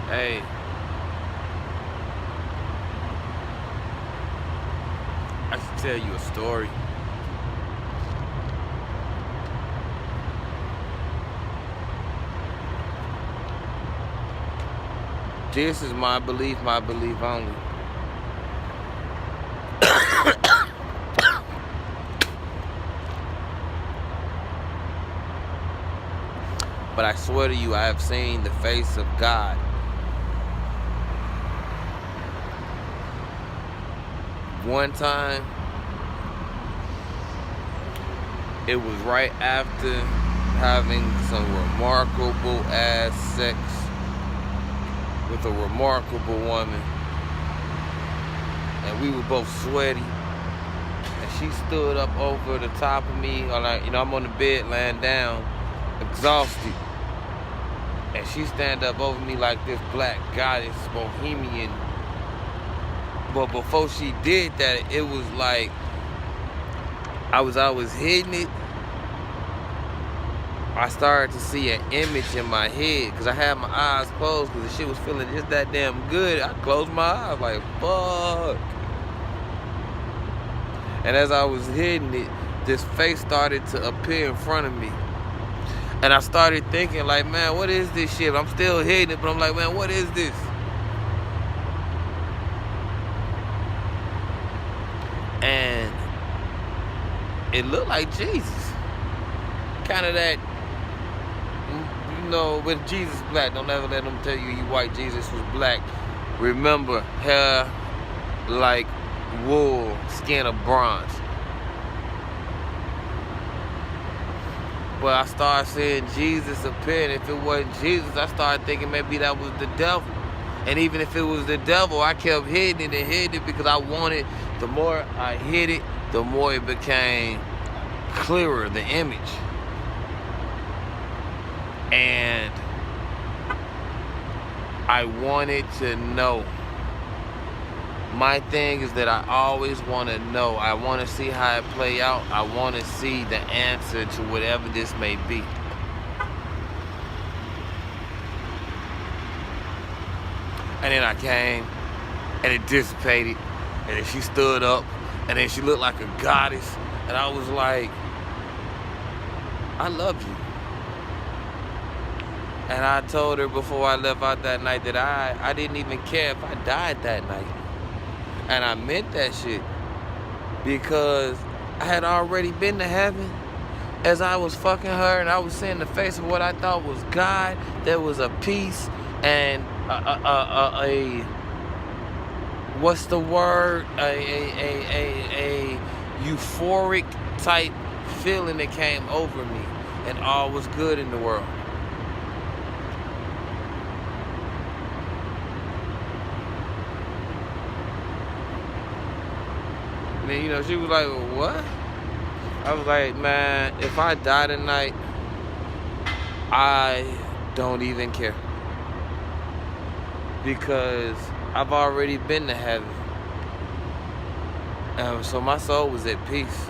Hey, I should tell you a story. This is my belief only. But I swear to you, I have seen the face of God. One time, it was right after having some remarkable ass sex with a remarkable woman. And we were both sweaty. And she stood up over the top of me. I'm on the bed laying down, exhausted. And she stand up over me like this black goddess, bohemian. But before she did that, it was like I was hitting it. I started to see an image in my head because I had my eyes closed because the shit was feeling just that damn good. I closed my eyes like, fuck. And as I was hitting it, this face started to appear in front of me. And I started thinking like, man, what is this shit? I'm still hitting it, but I'm like, man, what is this? And it looked like Jesus. Kind of that, with Jesus black. Don't ever let them tell you he white. Jesus was black. Remember, hair like wool, skin of bronze. But I started seeing Jesus appear, and if it wasn't Jesus, I started thinking maybe that was the devil. And even if it was the devil, I kept hitting it and hitting it because I wanted, the more I hit it, the more it became clearer, the image. And I wanted to know. My thing is that I always want to know. I want to see how it play out. I want to see the answer to whatever this may be. And then I came, and it dissipated, and then she stood up, and then she looked like a goddess, and I was like, I love you. And I told her before I left out that night that I didn't even care if I died that night. And I meant that shit because I had already been to heaven as I was fucking her, and I was seeing the face of what I thought was God. There was a peace and a what's the word? A euphoric type feeling that came over me, and all was good in the world. And then, she was like, what? I was like, man, if I die tonight, I don't even care. Because I've already been to heaven. So my soul was at peace.